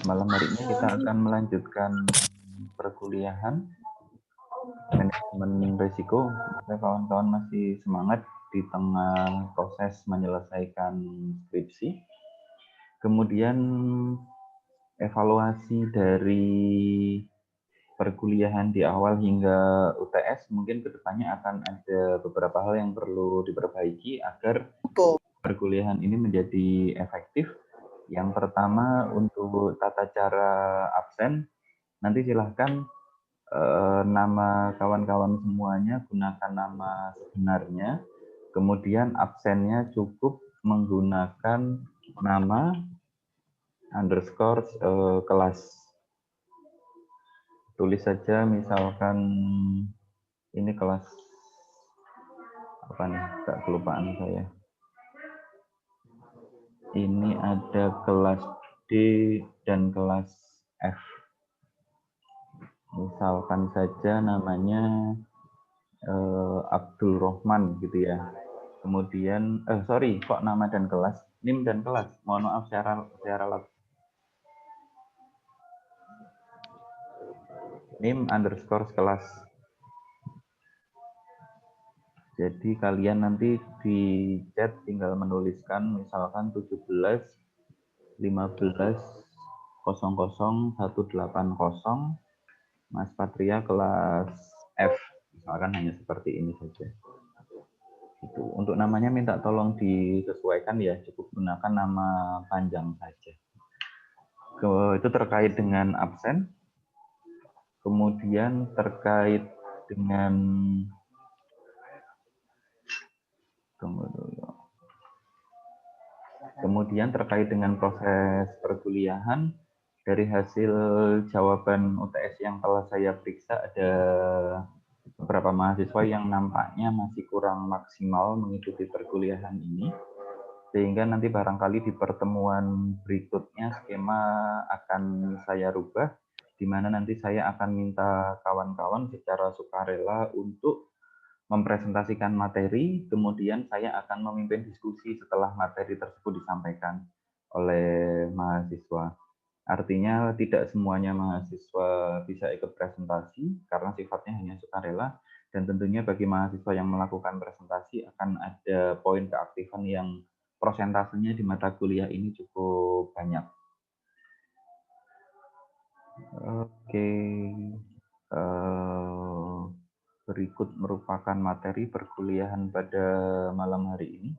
Malam hari ini kita akan melanjutkan perkuliahan manajemen risiko. Kawan-kawan masih semangat di tengah proses menyelesaikan skripsi. Kemudian evaluasi dari perkuliahan di awal hingga UTS, mungkin kedepannya akan ada beberapa hal yang perlu diperbaiki agar perkuliahan ini menjadi efektif. Yang pertama, untuk tata cara absen, nanti silahkan nama kawan-kawan semuanya gunakan nama sebenarnya, kemudian absennya cukup menggunakan nama underscore kelas. Tulis saja misalkan ini kelas apa nih, gak kelupaan saya. Ini ada kelas D dan kelas F. Misalkan saja namanya Abdul Rohman gitu ya. Kemudian sorry, kok nama dan kelas, NIM dan kelas. Mohon maaf secara NIM underscore kelas. Jadi kalian nanti di chat tinggal menuliskan misalkan 17 15 00 180 Mas Patria kelas F. Misalkan hanya seperti ini saja. Itu. Untuk namanya minta tolong disesuaikan ya, cukup gunakan nama panjang saja. Itu terkait dengan absen. Kemudian terkait dengan proses perkuliahan, dari hasil jawaban UTS yang telah saya periksa, ada beberapa mahasiswa yang nampaknya masih kurang maksimal mengikuti perkuliahan ini, sehingga nanti barangkali di pertemuan berikutnya skema akan saya rubah, di mana nanti saya akan minta kawan-kawan secara sukarela untuk mempresentasikan materi, kemudian saya akan memimpin diskusi setelah materi tersebut disampaikan oleh mahasiswa. Artinya tidak semuanya mahasiswa bisa ikut presentasi karena sifatnya hanya sukarela, dan tentunya bagi mahasiswa yang melakukan presentasi akan ada poin keaktifan yang prosentasenya di mata kuliah ini cukup banyak. Oke. Berikut merupakan materi perkuliahan pada malam hari ini.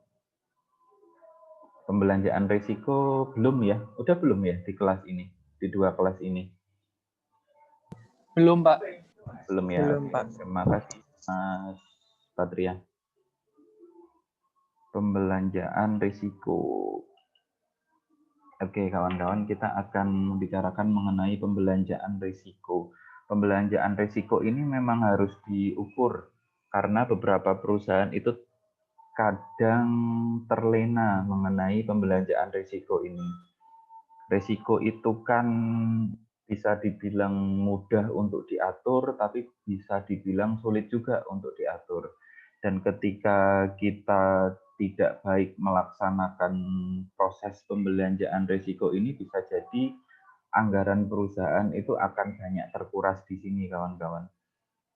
Pembelanjaan risiko belum ya? Udah belum ya di kelas ini? Di dua kelas ini? Belum, Pak. Belum ya? Belum, Pak. Terima kasih, Mas Patria. Pembelanjaan risiko. Oke, kawan-kawan, kita akan membicarakan mengenai pembelanjaan risiko. Pembelanjaan risiko ini memang harus diukur karena beberapa perusahaan itu kadang terlena mengenai pembelanjaan risiko ini. Risiko itu kan bisa dibilang mudah untuk diatur, tapi bisa dibilang sulit juga untuk diatur. Dan ketika kita tidak baik melaksanakan proses pembelanjaan risiko ini, bisa jadi anggaran perusahaan itu akan banyak terkuras di sini, kawan-kawan.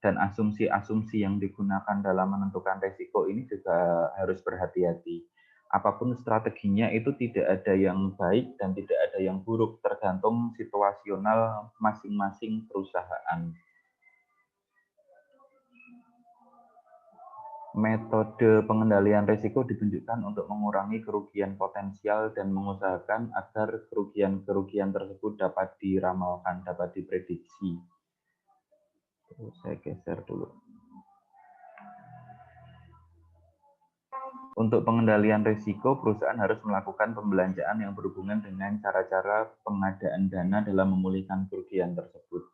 Dan asumsi-asumsi yang digunakan dalam menentukan risiko ini juga harus berhati-hati. Apapun strateginya itu tidak ada yang baik dan tidak ada yang buruk, tergantung situasional masing-masing perusahaan. Metode pengendalian risiko ditunjukkan untuk mengurangi kerugian potensial dan mengusahakan agar kerugian-kerugian tersebut dapat diramalkan, dapat diprediksi. Saya geser dulu. Untuk pengendalian risiko, perusahaan harus melakukan pembelanjaan yang berhubungan dengan cara-cara pengadaan dana dalam memulihkan kerugian tersebut.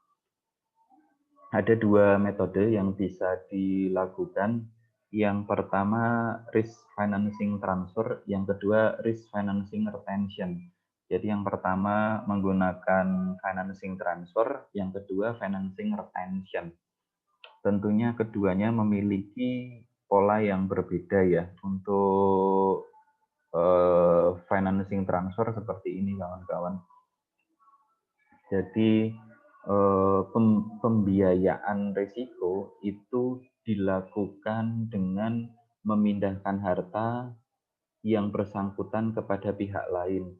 Ada dua metode yang bisa dilakukan. Yang pertama, risk financing transfer. Yang kedua, risk financing retention. Jadi yang pertama menggunakan financing transfer, yang kedua financing retention. Tentunya keduanya memiliki pola yang berbeda ya. Untuk financing transfer seperti ini kawan-kawan. Jadi pembiayaan risiko itu dilakukan dengan memindahkan harta yang bersangkutan kepada pihak lain.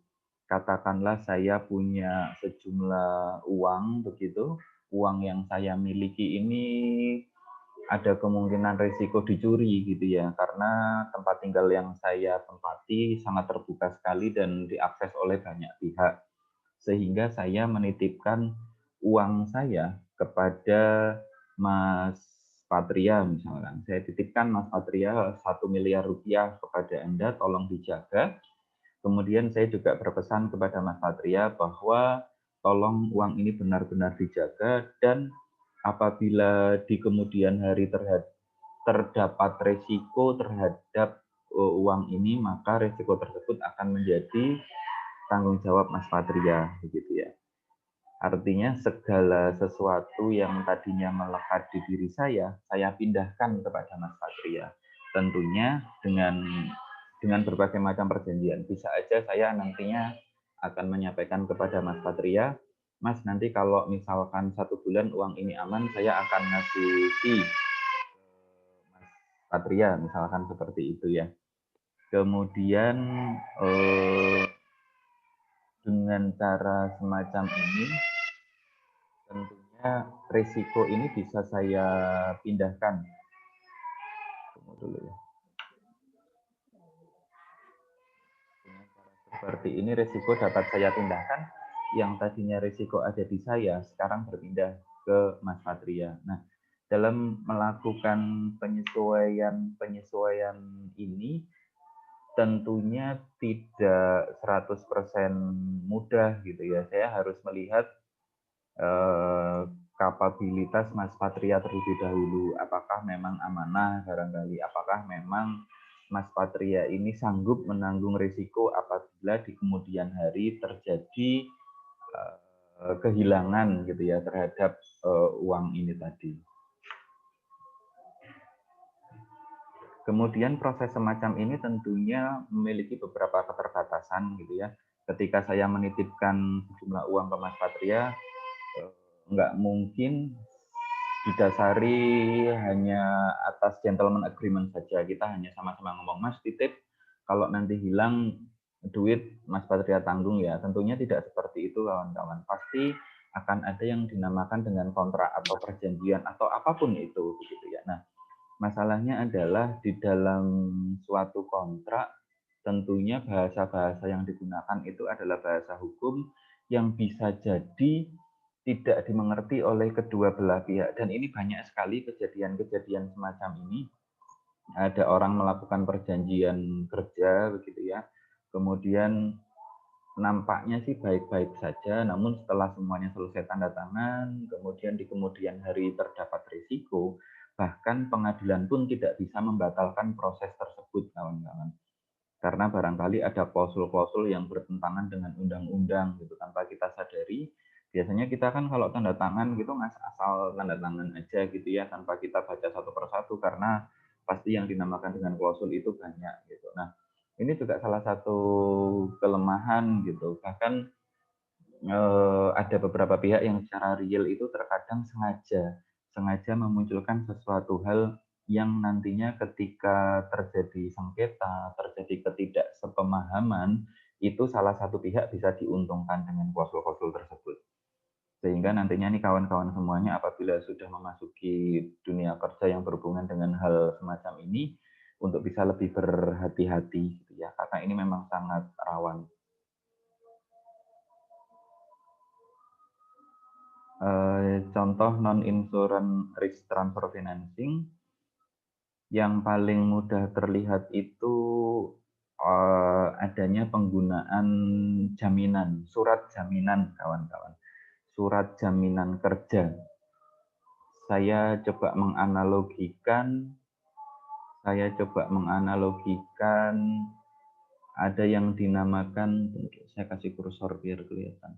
Katakanlah saya punya sejumlah uang begitu, uang yang saya miliki ini ada kemungkinan risiko dicuri gitu ya, karena tempat tinggal yang saya tempati sangat terbuka sekali dan diakses oleh banyak pihak. Sehingga saya menitipkan uang saya kepada Mas Patria misalkan. Saya titipkan Mas Patria 1 miliar rupiah kepada Anda, tolong dijaga. Kemudian saya juga berpesan kepada Mas Patria bahwa tolong uang ini benar-benar dijaga dan apabila di kemudian hari terdapat resiko terhadap uang ini, maka resiko tersebut akan menjadi tanggung jawab Mas Patria, begitu ya. Artinya segala sesuatu yang tadinya melekat di diri saya pindahkan kepada Mas Patria. Tentunya dengan berbagai macam perjanjian. Bisa aja saya nantinya akan menyampaikan kepada Mas Patria, Mas nanti kalau misalkan 1 bulan uang ini aman, saya akan ngasih fee Mas Patria, misalkan seperti itu ya. Kemudian dengan cara semacam ini, tentunya risiko ini bisa saya pindahkan. Tunggu dulu ya. Dengan cara seperti ini risiko dapat saya pindahkan. Yang tadinya risiko ada di saya, sekarang berpindah ke Mas Patria. Nah, dalam melakukan penyesuaian ini, tentunya tidak 100% mudah gitu ya. Saya harus melihat kapabilitas Mas Patria terlebih dahulu. Apakah memang amanah barangkali? Apakah memang Mas Patria ini sanggup menanggung risiko apabila di kemudian hari terjadi kehilangan gitu ya terhadap uang ini tadi. Kemudian proses semacam ini tentunya memiliki beberapa keterbatasan gitu ya. Ketika saya menitipkan sejumlah uang ke Mas Patria, nggak mungkin didasari hanya atas gentleman agreement saja. Kita hanya sama-sama ngomong, Mas titip, kalau nanti hilang duit Mas Patria tanggung ya. Tentunya tidak seperti itu kawan-kawan. Pasti akan ada yang dinamakan dengan kontrak atau perjanjian atau apapun itu begitu ya. Nah, masalahnya adalah di dalam suatu kontrak tentunya bahasa-bahasa yang digunakan itu adalah bahasa hukum yang bisa jadi tidak dimengerti oleh kedua belah pihak. Dan ini banyak sekali kejadian-kejadian semacam ini. Ada orang melakukan perjanjian kerja begitu ya. Kemudian nampaknya sih baik-baik saja, namun setelah semuanya selesai tanda tangan, kemudian di kemudian hari terdapat risiko, bahkan pengadilan pun tidak bisa membatalkan proses tersebut, kawan-kawan. Karena barangkali ada klausul-klausul yang bertentangan dengan undang-undang gitu tanpa kita sadari. Biasanya kita kan kalau tanda tangan gitu asal tanda tangan aja gitu ya tanpa kita baca satu persatu karena pasti yang dinamakan dengan klausul itu banyak gitu. Nah, ini juga salah satu kelemahan gitu. Bahkan ada beberapa pihak yang secara real itu terkadang sengaja memunculkan sesuatu hal yang nantinya ketika terjadi sengketa, terjadi ketidaksepemahaman, itu salah satu pihak bisa diuntungkan dengan klausul-klausul tersebut. Sehingga nantinya nih kawan-kawan semuanya apabila sudah memasuki dunia kerja yang berhubungan dengan hal semacam ini, untuk bisa lebih berhati-hati gitu ya, karena ini memang sangat rawan. Contoh non-insurance risk transfer financing yang paling mudah terlihat itu adanya penggunaan jaminan, surat jaminan kawan-kawan, surat jaminan kerja. Saya coba menganalogikan ada yang dinamakan, saya kasih kursor biar kelihatan.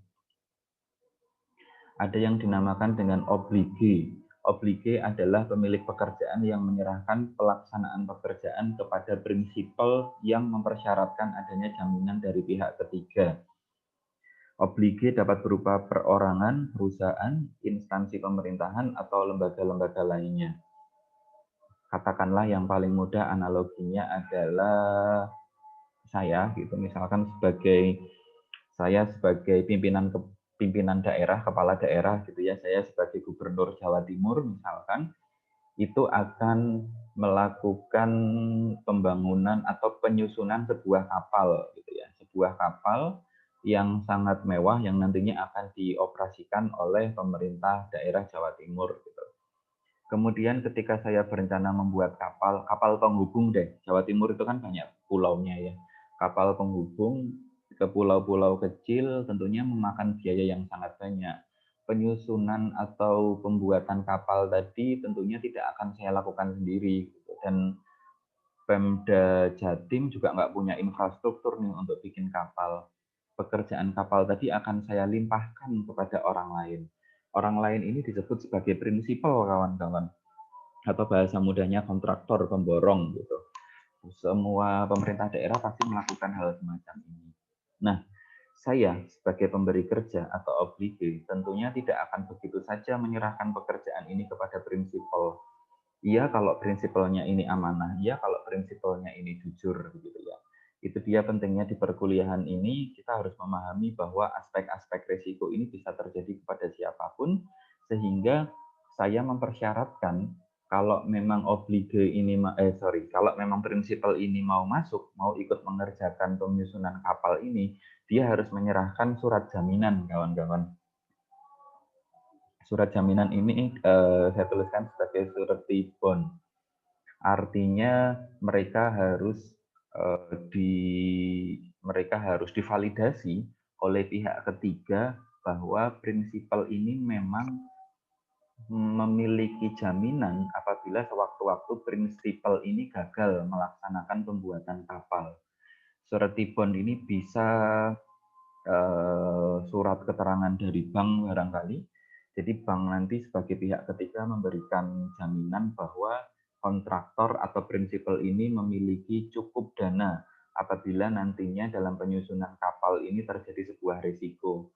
Ada yang dinamakan dengan oblige. Oblige adalah pemilik pekerjaan yang menyerahkan pelaksanaan pekerjaan kepada prinsipal yang mempersyaratkan adanya jaminan dari pihak ketiga. Oblige dapat berupa perorangan, perusahaan, instansi pemerintahan, atau lembaga-lembaga lainnya. Katakanlah yang paling mudah analoginya adalah saya, gitu. Misalkan saya sebagai pimpinan daerah, kepala daerah, gitu ya. Saya sebagai gubernur Jawa Timur, misalkan, itu akan melakukan pembangunan atau penyusunan sebuah kapal, gitu ya. Sebuah kapal yang sangat mewah yang nantinya akan dioperasikan oleh pemerintah daerah Jawa Timur, gitu. Kemudian ketika saya berencana membuat kapal penghubung deh, Jawa Timur itu kan banyak pulaunya ya. Kapal penghubung ke pulau-pulau kecil tentunya memakan biaya yang sangat banyak. Penyusunan atau pembuatan kapal tadi tentunya tidak akan saya lakukan sendiri. Dan Pemda Jatim juga nggak punya infrastruktur nih untuk bikin kapal. Pekerjaan kapal tadi akan saya limpahkan kepada orang lain. Orang lain ini disebut sebagai prinsipal, kawan-kawan, atau bahasa mudahnya kontraktor pemborong gitu. Semua pemerintah daerah pasti melakukan hal semacam ini. Nah, saya sebagai pemberi kerja atau oblige tentunya tidak akan begitu saja menyerahkan pekerjaan ini kepada prinsipal. Iya kalau prinsipalnya ini amanah, iya kalau prinsipalnya ini jujur, gitu ya. Itu dia pentingnya di perkuliahan ini kita harus memahami bahwa aspek-aspek risiko ini bisa terjadi kepada siapapun, sehingga saya mempersyaratkan kalau memang kalau memang prinsipal ini mau masuk, mau ikut mengerjakan penyusunan kapal ini, dia harus menyerahkan surat jaminan, kawan-kawan. Surat jaminan ini saya tuliskan sebagai surety bond. Artinya mereka harus divalidasi oleh pihak ketiga bahwa prinsipal ini memang memiliki jaminan apabila sewaktu-waktu prinsipal ini gagal melaksanakan pembuatan kapal. Surety bond ini bisa surat keterangan dari bank barangkali. Jadi bank nanti sebagai pihak ketiga memberikan jaminan bahwa kontraktor atau prinsipal ini memiliki cukup dana apabila nantinya dalam penyusunan kapal ini terjadi sebuah risiko.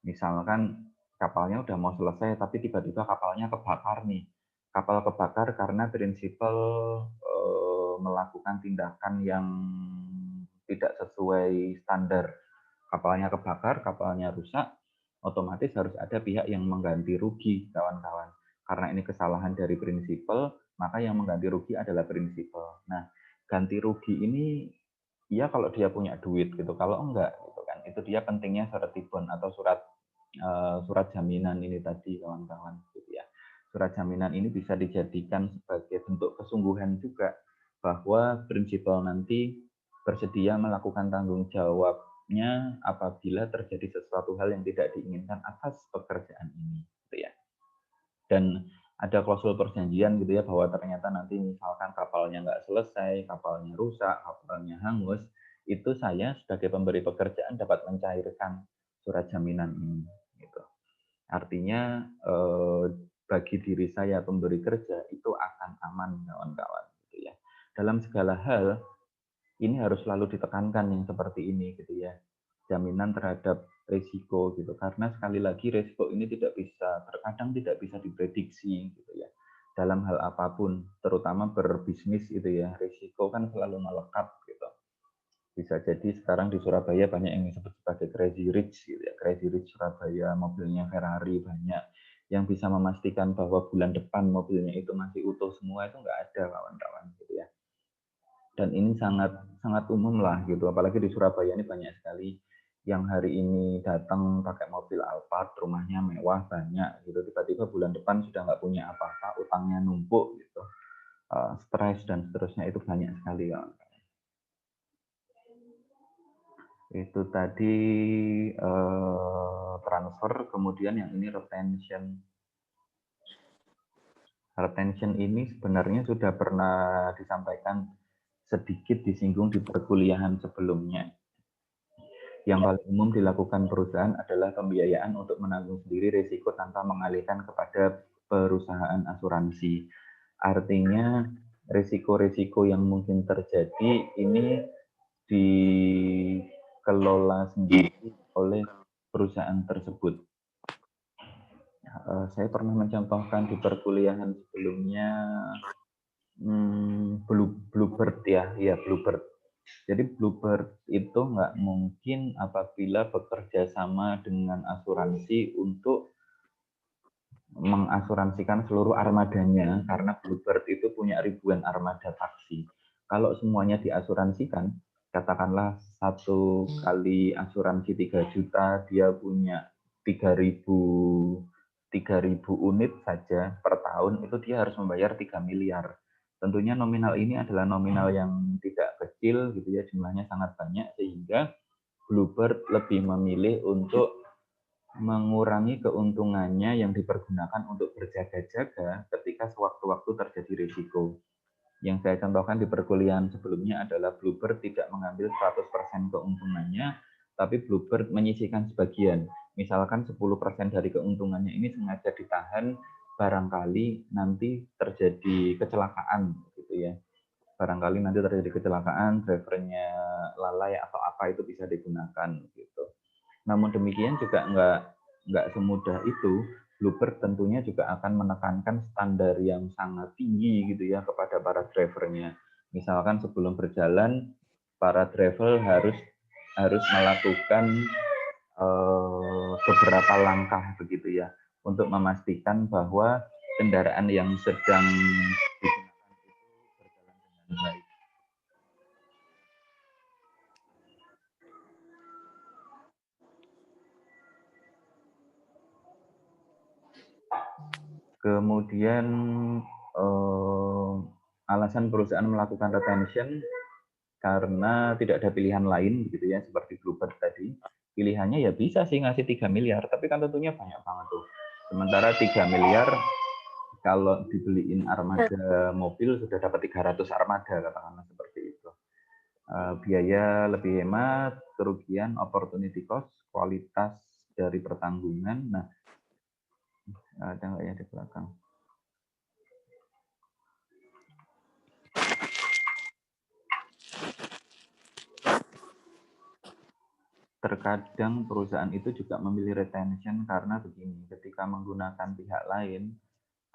Misalkan kapalnya udah mau selesai tapi tiba-tiba kapalnya kebakar nih. Kapal kebakar karena prinsipal melakukan tindakan yang tidak sesuai standar. Kapalnya kebakar, kapalnya rusak, otomatis harus ada pihak yang mengganti rugi, kawan-kawan. Karena ini kesalahan dari prinsipal, maka yang mengganti rugi adalah prinsipal. Nah, ganti rugi ini ya kalau dia punya duit gitu, kalau enggak gitu kan. Itu dia pentingnya surat tibon atau surat jaminan ini tadi, kawan-kawan, gitu ya. Surat jaminan ini bisa dijadikan sebagai bentuk kesungguhan juga bahwa prinsipal nanti bersedia melakukan tanggung jawabnya apabila terjadi sesuatu hal yang tidak diinginkan atas pekerjaan ini, gitu ya. Dan ada klausul perjanjian gitu ya bahwa ternyata nanti misalkan kapalnya nggak selesai, kapalnya rusak, kapalnya hangus, itu saya sebagai pemberi pekerjaan dapat mencairkan surat jaminan ini. Gitu. Artinya bagi diri saya pemberi kerja itu akan aman, kawan-kawan. Gitu ya. Dalam segala hal ini harus selalu ditekankan yang seperti ini gitu ya, jaminan terhadap risiko gitu, karena sekali lagi risiko ini terkadang tidak bisa diprediksi gitu ya dalam hal apapun, terutama berbisnis gitu ya, risiko kan selalu melekat gitu. Bisa jadi sekarang di Surabaya banyak yang disebut sebagai crazy rich gitu ya, crazy rich Surabaya, mobilnya Ferrari banyak, yang bisa memastikan bahwa bulan depan mobilnya itu masih utuh semua itu nggak ada, kawan-kawan gitu ya. Dan ini sangat sangat umum lah gitu, apalagi di Surabaya ini banyak sekali yang hari ini datang pakai mobil Alphard, rumahnya mewah banyak gitu, tiba-tiba bulan depan sudah nggak punya apa-apa, utangnya numpuk gitu, stres dan seterusnya, itu banyak sekali ya. Itu tadi transfer, kemudian yang ini retention. Retention ini sebenarnya sudah pernah disampaikan sedikit disinggung di perkuliahan sebelumnya. Yang paling umum dilakukan perusahaan adalah pembiayaan untuk menanggung sendiri risiko tanpa mengalihkan kepada perusahaan asuransi. Artinya risiko-risiko yang mungkin terjadi ini dikelola sendiri oleh perusahaan tersebut. Saya pernah mencontohkan di perkuliahan sebelumnya Bluebird ya Bluebird. Jadi Bluebird itu nggak mungkin apabila bekerja sama dengan asuransi untuk mengasuransikan seluruh armadanya, karena Bluebird itu punya ribuan armada taksi. Kalau semuanya diasuransikan, katakanlah satu kali asuransi 3 juta, dia punya 3.000 unit saja per tahun, itu dia harus membayar 3 miliar. Tentunya nominal ini adalah nominal yang tidak kecil, gitu ya, jumlahnya sangat banyak, sehingga Bluebird lebih memilih untuk mengurangi keuntungannya yang dipergunakan untuk berjaga-jaga ketika sewaktu-waktu terjadi risiko. Yang saya contohkan di perkuliahan sebelumnya adalah Bluebird tidak mengambil 100% keuntungannya, tapi Bluebird menyisihkan sebagian. Misalkan 10% dari keuntungannya ini sengaja ditahan, barangkali nanti terjadi kecelakaan, gitu ya. Barangkali nanti terjadi kecelakaan, drivernya lalai atau apa itu bisa digunakan, gitu. Namun demikian juga nggak semudah itu. Bluebird tentunya juga akan menekankan standar yang sangat tinggi gitu ya kepada para drivernya. Misalkan sebelum berjalan, para driver harus melakukan beberapa langkah begitu ya untuk memastikan bahwa kendaraan yang sedang digunakan itu berjalan dengan baik. Kemudian alasan perusahaan melakukan retention karena tidak ada pilihan lain gitu ya, seperti Bluebird tadi. Pilihannya ya bisa sih ngasih 3 miliar, tapi kan tentunya banyak banget tuh. Sementara 3 miliar kalau dibeliin armada mobil sudah dapat 300 armada, katakanlah seperti itu. Biaya lebih hemat, kerugian, opportunity cost, kualitas dari pertanggungan. Nah, ada nggak ya di belakang? Terkadang perusahaan itu juga memilih retention karena begini, ketika menggunakan pihak lain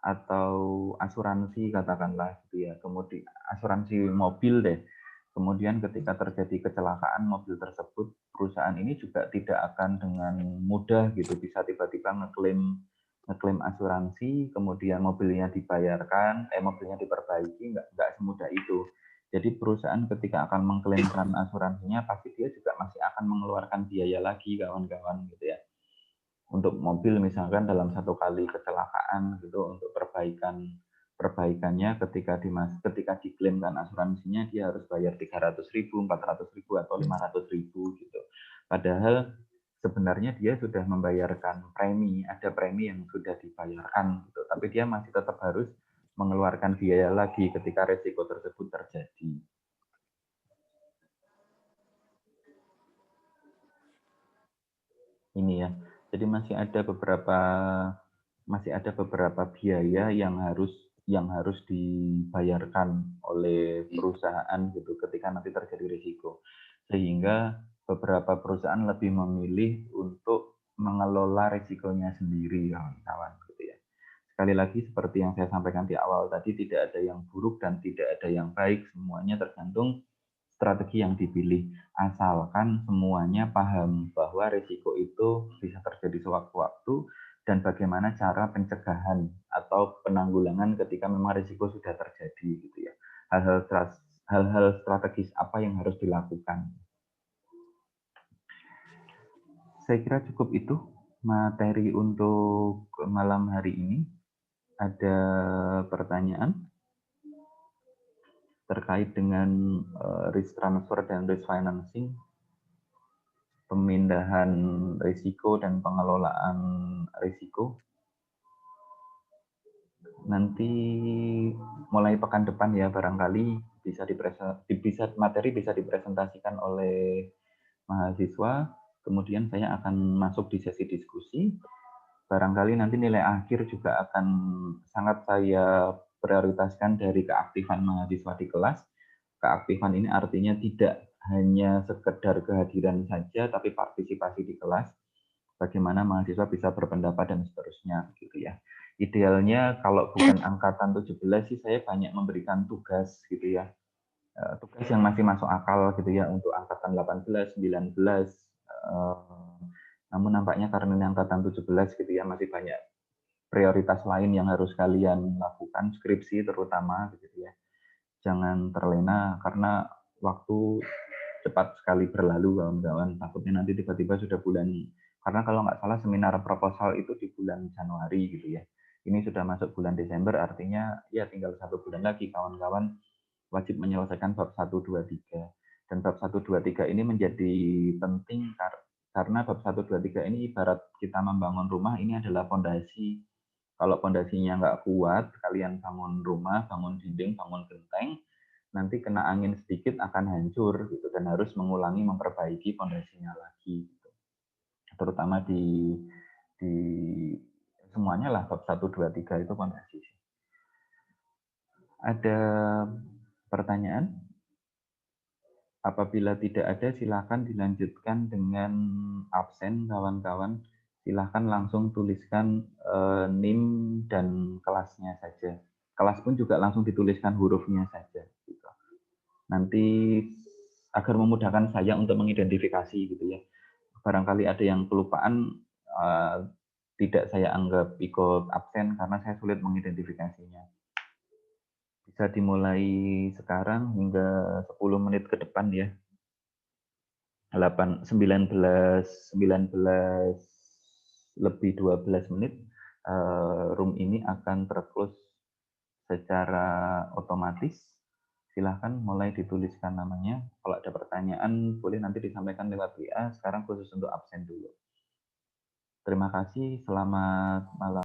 atau asuransi katakanlah gitu ya, kemudian asuransi mobil deh, kemudian ketika terjadi kecelakaan mobil tersebut, perusahaan ini juga tidak akan dengan mudah gitu bisa tiba-tiba ngeklaim asuransi, kemudian mobilnya dibayarkan, mobilnya diperbaiki, nggak semudah itu. Jadi perusahaan ketika akan mengklaimkan asuransinya, pasti dia juga masih akan mengeluarkan biaya lagi, kawan-kawan gitu ya. Untuk mobil misalkan dalam satu kali kecelakaan gitu, untuk perbaikannya ketika diklaimkan asuransinya, dia harus bayar 300.000, 400.000 atau 500.000 gitu. Padahal sebenarnya dia sudah membayarkan premi, ada premi yang sudah dibayarkan gitu, tapi dia masih tetap harus mengeluarkan biaya lagi ketika resiko tersebut terjadi. Ini ya, jadi masih ada beberapa biaya yang harus dibayarkan oleh perusahaan gitu ketika nanti terjadi risiko, sehingga beberapa perusahaan lebih memilih untuk mengelola risikonya sendiri, kawan-kawan gitu ya. Sekali lagi seperti yang saya sampaikan di awal tadi, tidak ada yang buruk dan tidak ada yang baik, semuanya tergantung strategi yang dipilih. Asalkan semuanya paham bahwa risiko itu bisa terjadi sewaktu-waktu dan bagaimana cara pencegahan atau penanggulangan ketika memang risiko sudah terjadi gitu ya. Hal-hal strategis apa yang harus dilakukan. Saya kira cukup itu materi untuk malam hari ini. Ada pertanyaan terkait dengan risk transfer dan risk financing, pemindahan risiko dan pengelolaan risiko. Nanti mulai pekan depan ya barangkali materi bisa dipresentasikan oleh mahasiswa, kemudian saya akan masuk di sesi diskusi. barangkali nanti nilai akhir juga akan sangat saya prioritaskan dari keaktifan mahasiswa di kelas. Keaktifan ini artinya tidak hanya sekedar kehadiran saja, tapi partisipasi di kelas, bagaimana mahasiswa bisa berpendapat dan seterusnya gitu ya. Idealnya kalau bukan angkatan 17 sih saya banyak memberikan tugas gitu ya. Tugas yang masih masuk akal gitu ya untuk angkatan 18, 19. Namun nampaknya karena ini angkatan 17 gitu ya masih banyak prioritas lain yang harus kalian lakukan, skripsi terutama gitu ya. Jangan terlena karena waktu cepat sekali berlalu kawan-kawan. Takutnya nanti tiba-tiba sudah bulan, karena kalau nggak salah seminar proposal itu di bulan Januari gitu ya. Ini sudah masuk bulan Desember, artinya ya tinggal 1 bulan lagi kawan-kawan wajib menyelesaikan bab 1, 2, 3. Dan bab 1, 2, 3 ini menjadi penting karena bab 1, 2, 3 ini ibarat kita membangun rumah, ini adalah fondasi. Kalau fondasinya nggak kuat, kalian bangun rumah, bangun dinding, bangun genteng, nanti kena angin sedikit akan hancur gitu, dan harus mengulangi memperbaiki fondasinya lagi gitu. Terutama di semuanya lah bab 1, 2, 3 itu fondasi. Ada pertanyaan? Apabila tidak ada, silakan dilanjutkan dengan absen, kawan-kawan. Silakan langsung tuliskan NIM dan kelasnya saja. Kelas pun juga langsung dituliskan hurufnya saja. Gitu. Nanti agar memudahkan saya untuk mengidentifikasi gitu ya. Barangkali ada yang kelupaan, tidak saya anggap ikut absen karena saya sulit mengidentifikasinya. Bisa dimulai sekarang hingga 10 menit ke depan ya. 19 lebih 12 menit, room ini akan terclose secara otomatis. Silahkan mulai dituliskan namanya. Kalau ada pertanyaan, boleh nanti disampaikan lewat WA. Sekarang khusus untuk absen dulu. Terima kasih, selamat malam.